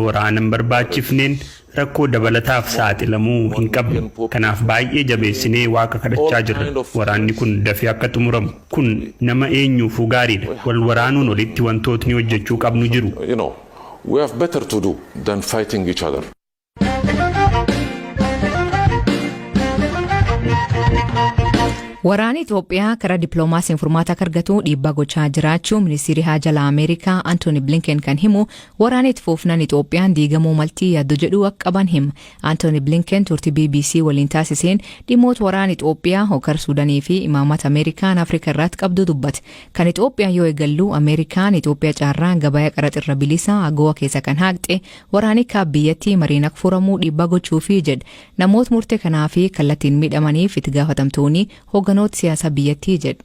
waraanan barbaachifneen rakkoo dabalataaf saaxilamuu hin qabnu. Kanaaf baay'ee jabeessinee waaqa kadhachaa jirra. Waraanni kun dafee akka xumuramu. Kun nama eenyuufuu gaariidha. Wal waraanuun olitti wantootni hojjechuu qabnu jiru. We have better to do than fighting each other. Waraanni Itoophiyaa karaa dippiloomaasiin furmaata argatu dhiibbaa gochaa jiraachuu ministeerri haajaa Ameerikaa Anthony Blinken kan himu waraanni itti fufnaan Itoophiyaan diigamuu maltii yaaddu jedhu akka qaban hima. Anthony Blinken turtii BBC waliin taasiseen dhimmoota waraana Itoophiyaa hokkara Suudaanii fi imaamata Ameerikaan Afrikaa irratti qabdu dubbate. Kan Itoophiyaan yoo eegallu Ameerikaan Itoophiyaa caarraan gabaa qaraxirra bilisa agoowa keessa kan haaqxe waraanni biyyattii mariin akka furamuu dhiibbaa gochuufi jedhe. Namoota murtee kanaa fi kallattiin miidhamaniif itti gaafatamtoonni hogganoota siyaasaa biyyattii jedhu.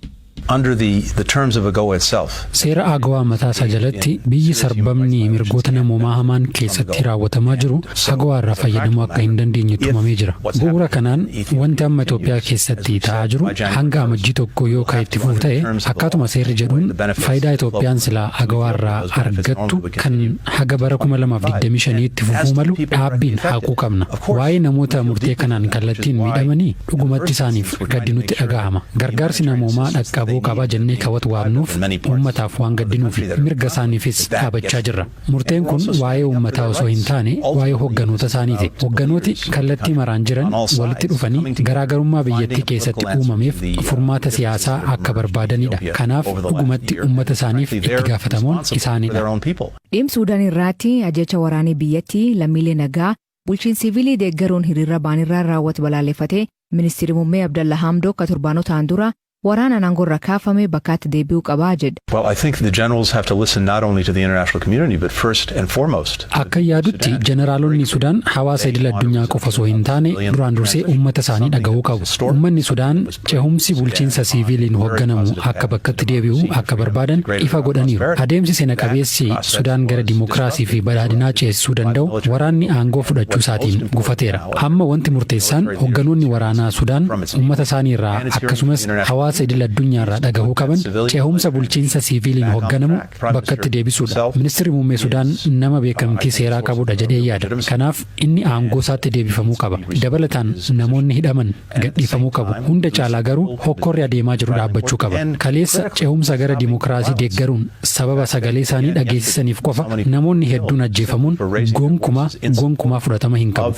Under the terms of AGOA itself. Seera AGOA mataasaa jalatti biyyi sarbamni mirgoota namoomaa hamaan keessatti raawwatamaa jiru AGOA irraa fayyadamuu akka hin dandeenye tumamee jira. Bu'uura kanaan wanti amma Itoophiyaa keessatti ta'aa jiru hanga amajjii tokko yoo itti fufu ta'e akkaatuma seerri jedhuun faayidaa Itoophiyaan silaa AGOA irraa argattu kan haga bara 2025 itti fufuu malu dhaabbiin haquu qabna. Waa'ee namoota murtee kanaan kallattiin miidhamanii dhugumatti isaaniif gaddi nutti dhagahama. Gargaarsi namoomaa dhaqqabuu qaba jennee kawwatu waamnuuf uummataaf waan gaddinuuf mirga isaaniifis dhaabachaa jirra. Murteen kun waa'ee uummataa osoo hin taane waa'ee hogganoota isaaniiti. Hogganooti kallattii maraan jiran walitti dhufanii garaagarummaa biyyattii keessatti uumameef furmaata siyaasaa akka barbaadanidha. Kanaaf dhugumatti uummata isaaniif itti gaafatamuun isaanidha. Dhimma Suudaan irratti ajjecha waraanii biyyattii lammiilee nagaa bulchiinsa siviilii deeggaruun hiriira baanirraa raawwatu balaaleffatee ministeerri muummee Abdalla Hamdok torbanotaan dura waraana naangorra kaafame bakkaatti deebi'uu qabaa jedha. Well, I think the generals have to listen not only to the international community but first and foremost. Akka yaadutti jeneraalonni Sudaan hawaasa idil addunyaa qofa osoo hin taane duraan dursee uummata isaanii dhaga'uu qabu. Uummanni Sudaan cehumsi bulchiinsa siviiliin hoogganamu akka bakkatti deebi'u akka barbaadan ifa godhaniiru. Adeemsi seena qabeessi Sudaan gara dimokiraasii fi badhaadhinaa ceesisuu danda'u waraanni aangoo fudhachuu isaatiin gufateera. Amma wanti murteessaan hoogganoonni waraanaa Sudaan uummata isaanii irraa akkasumas hawaasa idil addunyaa irraa dhagahuu qaban cehumsa bulchiinsa siviiliin hoogganamu bakkatti deebisuudha. Ministeerri muummee Sudaan nama beekamtii seeraa qabudha jedhee yaada. Kanaaf inni aangoo isaatti deebifamuu qaba. Dabalataan namoonni hidhaman gadhiifamuu qabu. Hunda caalaa garuu hokkorri adeemaa jiru dhaabbachuu qaba. Kaleessa cehumsa gara dimokiraasii deeggaruun sababa sagalee isaanii dhageessisaniif qofa namoonni hedduun ajjeefamuun gonkumaa fudhatama hin qabu.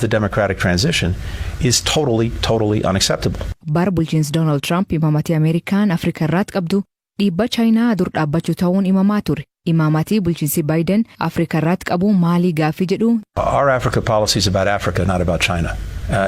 Bara bulchiinsi Donald Trump imaamatii Ameerikaan Afrikaa irratti qabdu dhiibba Chaayinaa dur dhaabbachuu ta'uun imamaa ture. Imaamatii bulchiinsi Biden Afrikaa irratti qabu maalii gaaffii jedhu. Our Africa policy is about Africa, not about China.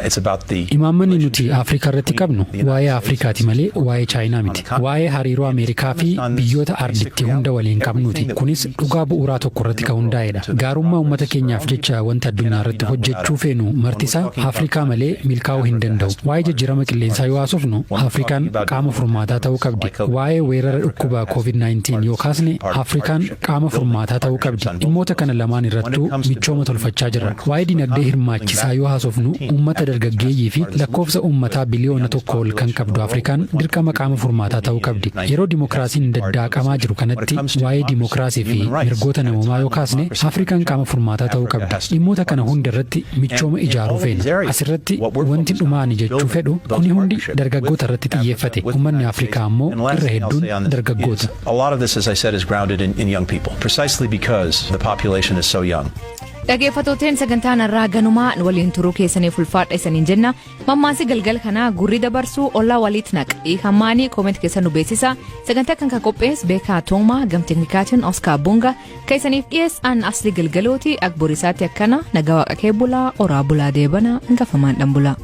It's about the Imaammanni nuti Afrikaa irratti qabnu waa'ee Afrikaati malee waa'ee Chaayinaa miti. Waa'ee hariiroo Ameerikaa fi biyyoota arditti hunda waliin qabnuti. Kunis dhugaa bu'uuraa tokko irratti kan hundaa'edha. Gaarummaa uummata keenyaaf jecha wanti addunyaa irratti hojjechuu feenu martisaa Afrikaa malee milkaa'uu hin danda'u. Waa'ee jijjiirama qilleensaa yoo haasofnu Afrikaan qaama furmaataa ta'uu qabdi. Waa'ee weerara dhukkuba COVID-19 yoo kaasne Afrikaan qaama furmaataa ta'uu qabdi. Dhimmoota kana lamaan irrattuu michooma tolfachaa jirra. Waa'ee dinagdee hirmaachisaa yoo haasofnu uummata dargaggeeyyii fi lakkoofsa uummataa biliyoona tokko ol kan qabdu Afrikaan dirqama qaama furmaataa ta'uu qabdi. Yeroo dimokiraasiin daddaqamaa jiru kanatti waa'ee dimokiraasii fi mirgoota namoomaa yoo kaasne Afrikaan qaama furmaataa ta'uu qabdi. Dhimmoota kana hunda irratti michooma ijaaruu feena. Asirratti wanti dhumaani jechuu fedhu kuni hundi dargaggoota irratti xiyyeeffate. Uummanni Afrikaa ammoo irra hedduun dargaggoota. A lot of this, as I said, is grounded in young people, precisely because the population is so young. Dhaggeeffattoota sagantaa narraa ganumaa waliin turuu keessaniif ulfaadha isaniin jenna. Mammaansi galgal kanaa gurri dabarsuu ollaa walitti naqii hammaanii kooment keessan nu beeksisa. Sagantaa kan qophees Beekaa Toomaa gam teknikaatiin Oskar Bunga keessaniif dhiyeessan asli galgalooti akborisaatti akkana nagaa waaqa kee bulaa oraa bulaa deebana hangafamaan dhan bulaa.